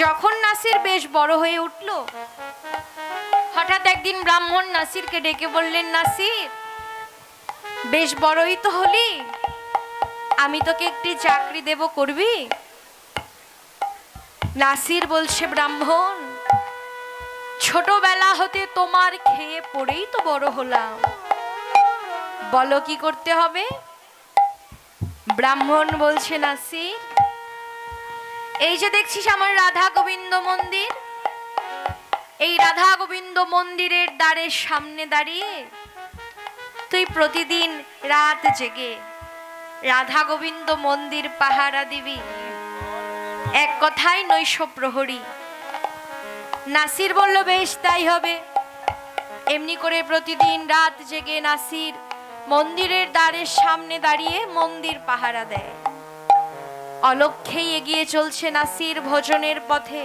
যখন নাসির বেশ বড় হয়ে উঠল, হঠাৎ একদিন ব্রাহ্মণ নাসিরকে ডেকে বললেন, নাসির, বেশ বড়ই তো হলি, আমি তোকে একটি চাকরি দেব, করবি? নাসির বলছে, ব্রাহ্মণ, ছোটবেলা হতে তোমার খেয়ে পড়েই তো বড় হলাম, বলো কি করতে হবে? ব্রাহ্মণ বলছে, নাসির, এই যে দেখছিস আমার রাধা গোবিন্দ মন্দির, এই রাধা গোবিন্দ মন্দিরের দ্বারের সামনে দাঁড়িয়ে তুই প্রতিদিন রাত জেগে রাধা গোবিন্দ মন্দির পাহারা দিবি, এক কথায় নৈশ প্রহরী। নাসির বলল, বেশ তাই হবে। এমনি করে প্রতিদিন রাত জেগে নাসির মন্দিরের দ্বারের সামনে দাঁড়িয়ে মন্দির পাহারা দেয়। অলক্ষ্যেই এগিয়ে চলছে নাসির ভোজনের পথে।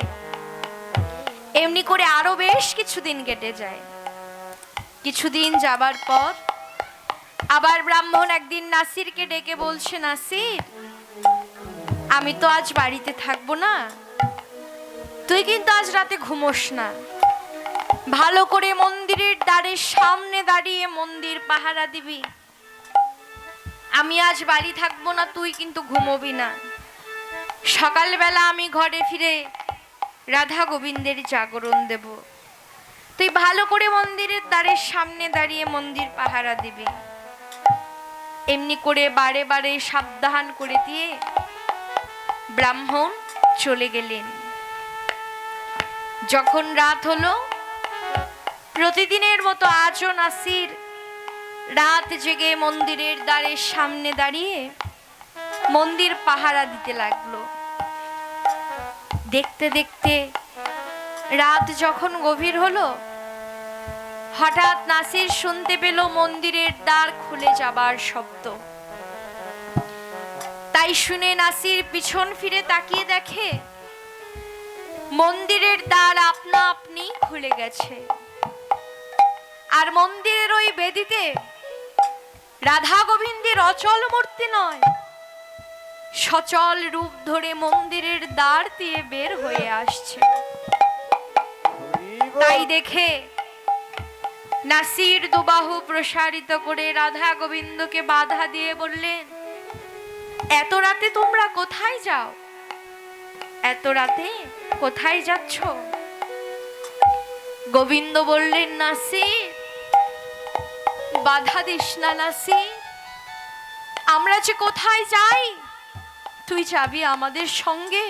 এমনি করে আরো বেশ কিছুদিন কেটে যায়। কিছুদিন যাবার পর আবার ব্রাহ্মণ একদিন নাসিরকে ডেকে বলছে, নাসির, আমি তো আজ বাড়িতে থাকবো না, তুই কিন্তু আজ রাতে ঘুমোস না, ভালো করে মন্দিরের দ্বারের সামনে দাঁড়িয়ে মন্দির পাহারা দিবি। আমি আজ বাড়ি থাকবো না, তুই কিন্তু ঘুমোবি না। সকালবেলা আমি ঘরে ফিরে রাধা গোবিন্দের জাগরণ দেব, তুই ভালো করে মন্দিরের দ্বারের সামনে দাঁড়িয়ে মন্দির পাহারা দিবি। এমনি করে বারে বারে সাবধান করে দিয়ে ব্রাহ্মণ চলে গেলেন। যখন রাত হলো, প্রতিদিনের মতো আজও নাসির রাত জেগে মন্দিরের দ্বারের সামনে দাঁড়িয়ে মন্দির পাহারা দিতে লাগলো। দেখতে দেখতে রাত যখন গভীর হলো, হঠাৎ নাসির শুনতে পেল মন্দিরের দ্বার খুলে যাবার শব্দ। তাই শুনে নাসির পিছন ফিরে তাকিয়ে দেখে মন্দিরের দ্বার আপনা আপনি খুলে গেছে। আর মন্দিরের ওই বেদিতে রাধা গোবিন্দের অচল মূর্তি নয়, সচল রূপ ধরে মন্দিরের দ্বার দিয়ে বের হয়ে আসছে। তাই দেখে নাসির দুবাহু প্রসারিত করে রাধা গোবিন্দকে বাধা দিয়ে বললেন, এত রাতে তোমরা কোথায় যাও? এত রাতে কোথায় যাচ্ছ? গোবিন্দ বললেন, নাসির, বাধা দিস না নাসির, আমরা যে কোথায় যাই তুই যাবি আমাদের সঙ্গে।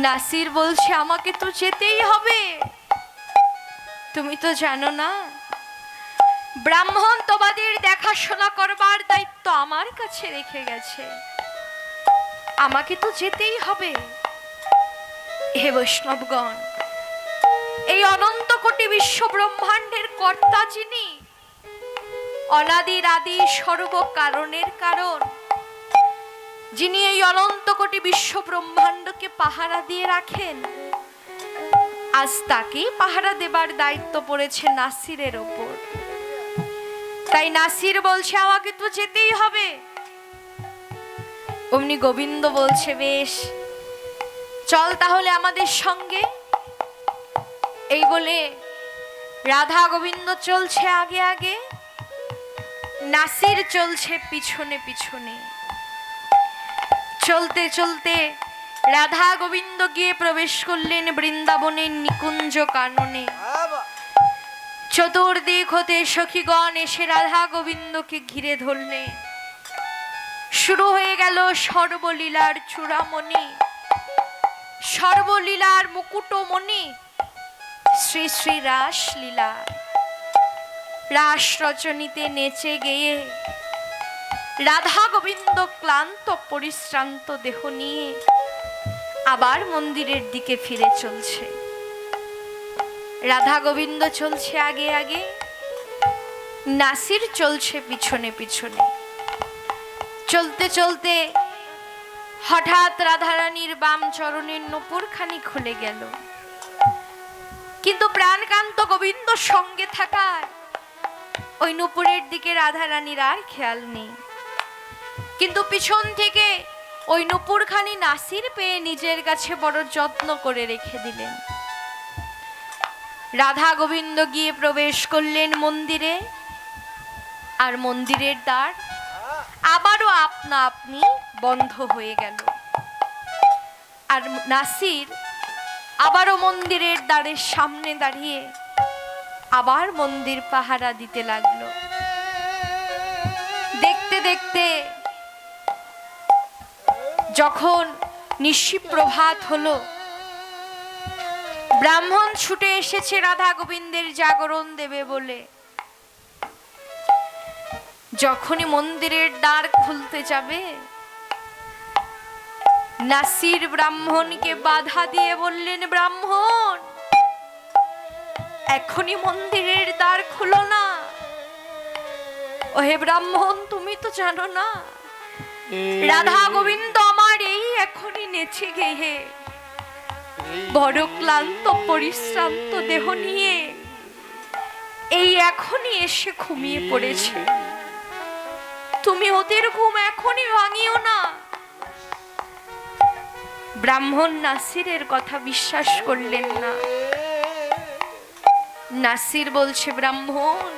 নাসির বলছে, আমাকে তো যেতেই হবে, তুমি তো জানো না ব্রাহ্মণ তোমাদের দেখাশোনা করবার দায়িত্ব আমার কাছে রেখে গেছে, আমাকে তো যেতেই হবে। হে বৈষ্ণবগণ, এই অনন্ত কোটি বিশ্ব ব্রহ্মাণ্ডের কর্তা যিনি, অনাদির আদি সর্ব কারণের কারণ, যিনি এই অনন্ত কোটি বিশ্ব ব্রহ্মাণ্ডকে পাহারা দিয়ে রাখেন, আজ তাকেই পাহারা দেবার দায়িত্ব পড়েছে নাসিরের ওপর। তাই নাসির বলছে, আমাকে তো যেতেই হবে। অমনি গোবিন্দ বলছে, বেশ, চল তাহলে আমাদের সঙ্গে। এই বলে রাধা গোবিন্দ চলছে আগে আগে, নাসির চলছে পিছনে পিছনে। চলতে চলতে রাধা গোবিন্দ গিয়ে প্রবেশ করলেন বৃন্দাবনের নিকুঞ্জ কাননে। চতুর্দিক হতে সখীগণ এসে রাধা গোবিন্দকে ঘিরে ধরলেন। শুরু হয়ে গেল সর্বলীলার চূড়ামণি, সর্বলীলার মুকুটমণি শ্রী শ্রী রাসলীলা। রাস রচনীতে নেচে গেয়ে রাধা গোবিন্দ ক্লান্ত পরিশ্রান্ত দেহ নিয়ে আবার মন্দিরের দিকে ফিরে চলছে। রাধা গোবিন্দ চলছে আগে আগে, নাসির চলছে পিছনে পিছনে। চলতে চলতে হঠাৎ রাধারানীর বাম চরণের নূপুরখানি খুলে গেল, কিন্তু প্রাণকান্ত গোবিন্দ সঙ্গে থাকায় ওই নূপুরের দিকে রাধারানীর আর খেয়াল নেই। কিন্তু পিছন থেকে ওই নূপুরখানি নাসির পেয়ে নিজের কাছে বড় যত্ন করে রেখে দিলেন। রাধা গোবিন্দ গিয়ে প্রবেশ করলেন মন্দিরে, আর মন্দিরের দ্বার আবারও আপনা আপনি বন্ধ হয়ে গেল। আর নাসির আবারও মন্দিরের দ্বারের সামনে দাঁড়িয়ে আবার মন্দির পাহারা দিতে লাগলো। দেখতে দেখতে যখন নিশিপ্রভাত হলো, ব্রাহ্মণ ছুটে এসেছে রাধা গোবিন্দের জাগরণ দেবে বলে। যখনই মন্দিরের দ্বার খুলতে যাবে, নাসির ব্রাহ্মণকে বাধা দিয়ে বললেন, ব্রাহ্মণ, এখনই মন্দিরের দ্বার খুলো না। ওহে ব্রাহ্মণ, তুমি তো জানো না রাধা গোবিন্দ আমার এই এখনই নেচে গেয়ে বড় ক্লান্ত পরিশ্রান্ত দেহ নিয়ে এই এখনই এসে ঘুমিয়ে পড়েছে। তুমি ওদের ঘুম এখনই ভাঙিও না। ব্রাহ্মণ নাসিরের কথা বিশ্বাস করলেন না। নাসির বলছে, ব্রাহ্মণ,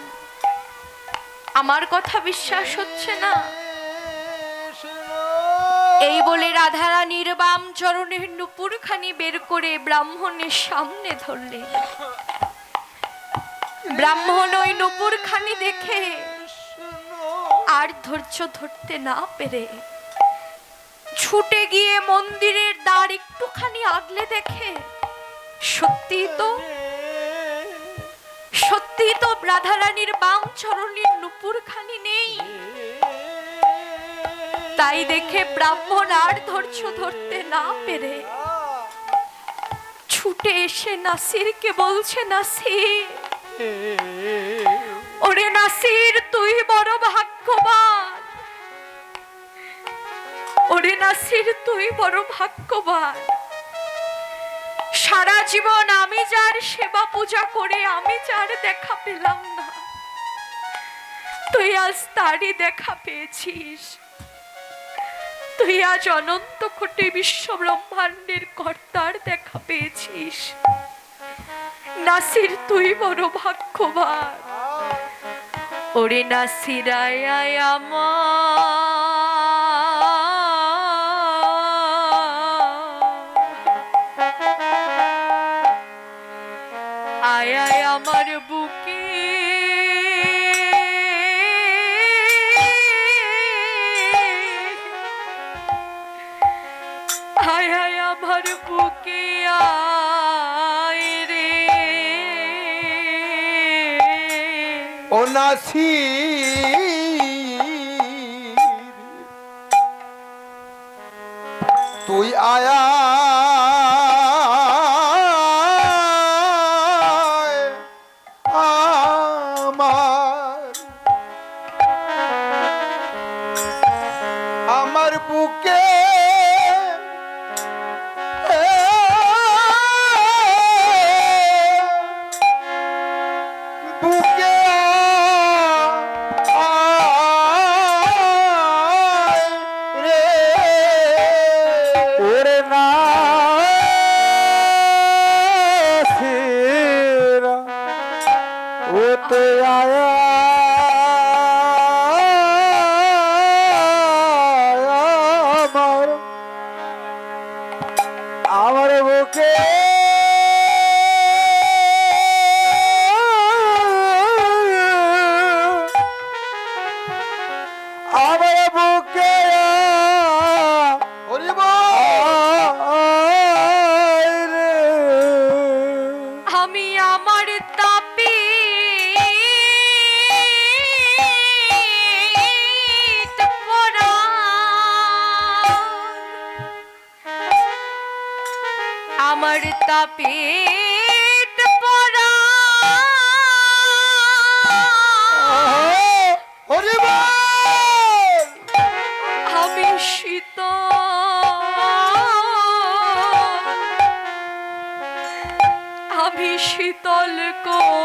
আমার কথা বিশ্বাস হচ্ছে না। এই বলে রাধারানীর বাম চরণের নূপুরখানি বের করে ব্রাহ্মণের সামনে ধরলেন। ব্রাহ্মণ ওই নূপুরখানি দেখে আর ধৈর্য ধরতে না পেরে ছুটে গিয়ে মন্দিরের দ্বার একটুখানি আগলে দেখে সত্যি তো রাধারানীর বাম চরণের নূপুরখানি নেই। তাই দেখে ব্রাহ্মণ আর ধৈর্য ধরতে না পেরে ছুটে এসে নাসিরকে বলছে, নাসির, ওরে নাসির, তুই বড় ভাগ্যবান। ওরে নাসির, তুই বড় ভাগ্যবান। সারা জীবন আমি যার সেবা পূজা করে আমি যার দেখা পেলাম না, তুই আজ তারই দেখা পেয়েছিস। তুই আজ অনন্ত কোটি বিশ্ব ব্রহ্মাণ্ডের কর্তার দেখা পেয়েছিস। নাসির, তুই বড় ভাগ্যবান। ওরে নাসির, আয় আয় আমার বুকে, আয় আয় আমার বুকে আয় রে। ও নাসির, তুই আয়া আমার বুকে, বুকে রে। ওরে নাসির, ও তো আয়া আমার বুকে, আমার বুকে আমি আমার তাপি আমার তাপেট পরা আমি শীতল করি।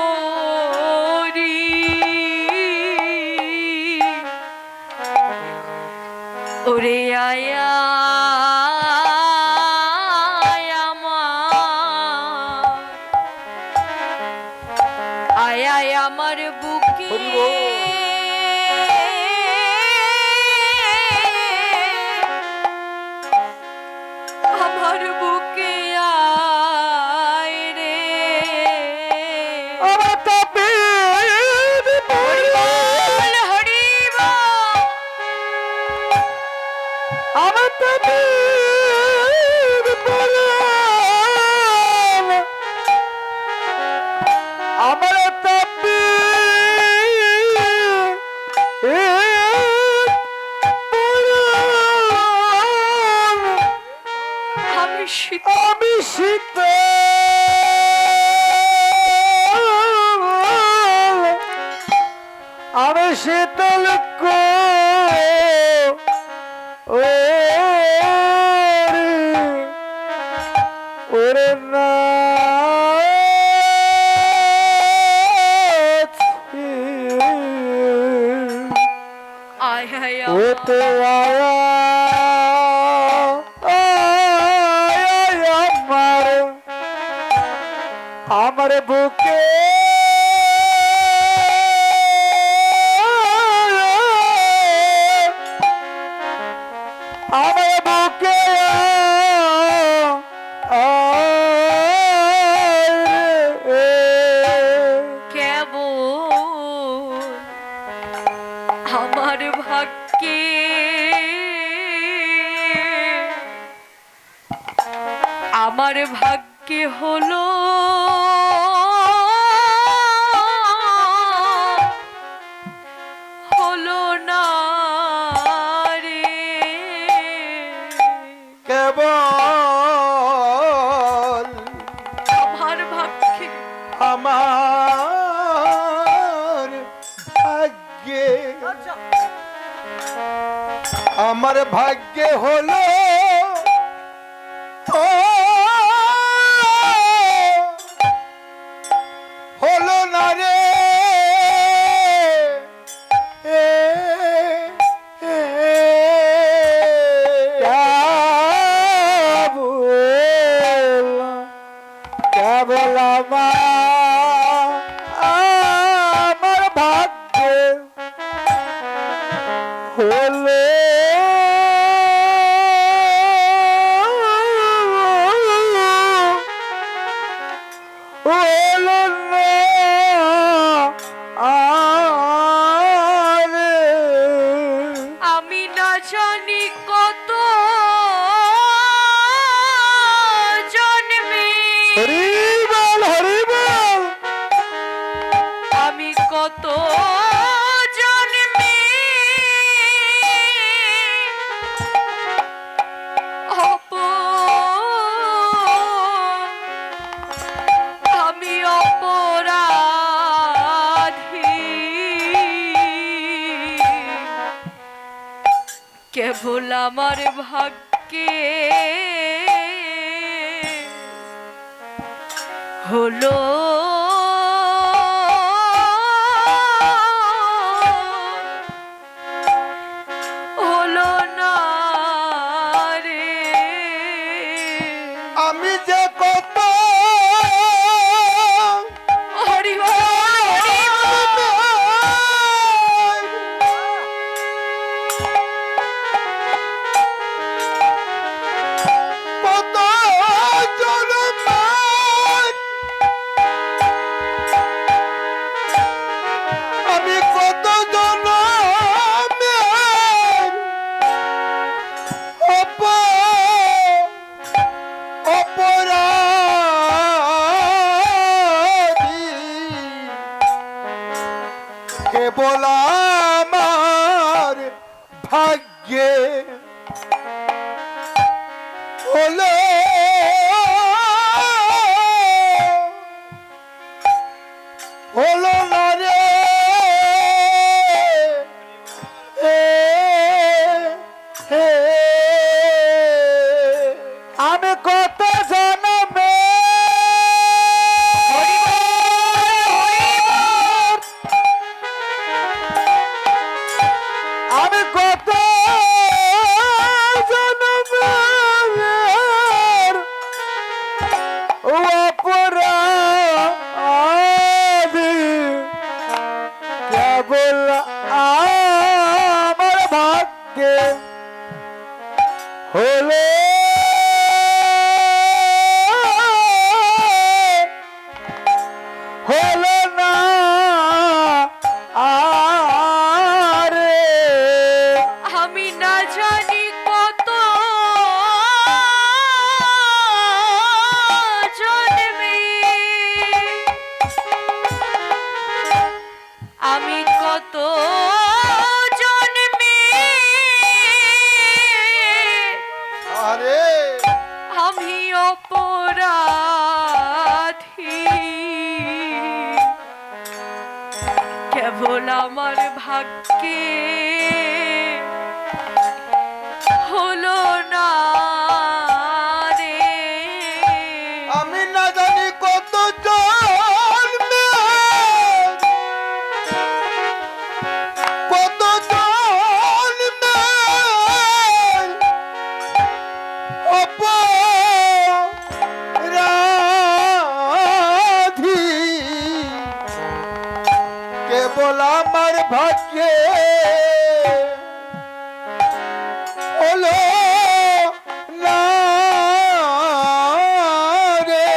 ওরে আয়া আমার বুকে হরি বল। আমার বুকে আয় রে আমার তাবির হরি বল হরি বল আমার তাবির পরাণ আমার তাবির পরাণ আমি শীত আমি শীত আমি শীতল ওরে না আয় হায় ওতে আমার বুকে আমার বুকে কেবল আমার ভাগ্যে আমার ভাগ্যে হলো হলো না রে কেবল আমার ভাগ্যে আমার ভাগ্যে আমার ভাগ্যে হলো হলো না রে কেবল আমার ভাগ্যে হলো হলো না আরে আমি না জানি কত জন্মে হরি বল হরি বল আমি কত জন্মে আমি অপরাধী কেবল আমার ভাগ্যে হলো হলো না রে আমি যে কত হরি বল হরি কত জনম আমি কত জনমের অপরাধী কেবল আমার ভাগ্যে হলো হলো না রে আমি কত জনমে আমি কত জনমের অপরাধী অপরাধী, কেবল আমার ভাগ্যে হলো না রে। আমি না জানি কত জন্মে কত জন্মে অপরাধী, কেবল আমার ভাগ্যে হলো না রে।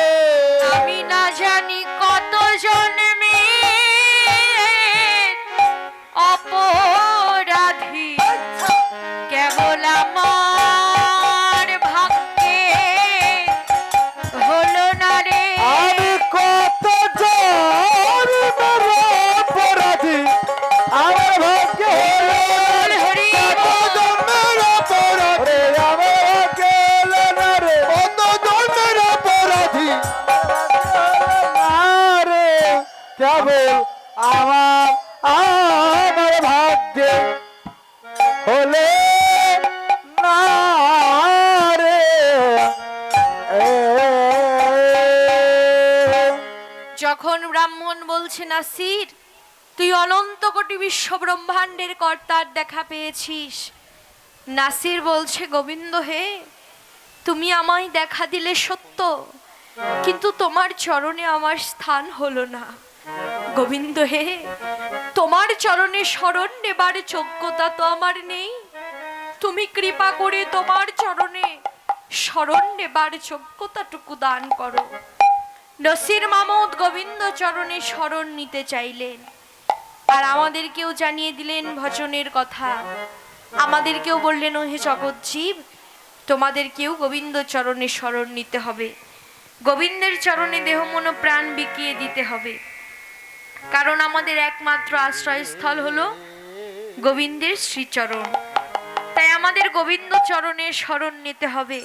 আমি না জানি কত জন্মে অপরাধী, কেবল আমার ভাগ্যে হলো না রে। আমি কত জন্মের অপরাধী, আমার ভাগ্যে হলো না রে। কত জন্মের অপরাধী, আমার ভাগ্যে হলো না রে। কত জন্মের অপরাধী, না রে, কেবল আমার ভাগ্যে হলে না রে। যখন ব্রাহ্মণ বলছে নাসির, তুই অনন্ত কোটি বিশ্ব ব্রহ্মাণ্ডের কর্তার দেখা পেয়েছিস, নাসির বলছে, গোবিন্দ হে, তুমি আমায় দেখা দিলে সত্য, কিন্তু তোমার চরণে আমার স্থান হলো না। গোবিন্দ হে, তোমার চরণে শরণ নেবার যোগ্যতা তো আমার নেই, তুমি কৃপা করে তোমার চরণে শরণ নেবার যোগ্যতাটুকু দান করো। নসির মামুদ গোবিন্দ চরণে শরণ নিতে চাইলেন, আর আমাদেরকেও জানিয়ে দিলেন ভজনের কথা। আমাদেরকেও বললেন, ও হে জগৎজীব, তোমাদেরকেও গোবিন্দ চরণে শরণ নিতে হবে, গোবিন্দের চরণে দেহ মন প্রাণ বিকিয়ে দিতে হবে, কারণ আমাদের একমাত্র আশ্রয়স্থল হলো গোবিন্দের শ্রীচরণ। তাই আমাদের গোবিন্দ চরণে শরণ নিতে হবে,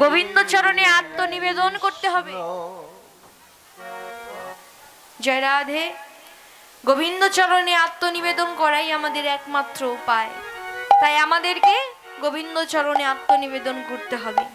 গোবিন্দ চরণে আত্মনিবেদন করতে হবে। জয় রাধে। গোবিন্দ চরণে আত্মনিবেদন করাই আমাদের একমাত্র উপায়। তাই আমাদেরকে গোবিন্দ চরণে আত্মনিবেদন করতে হবে।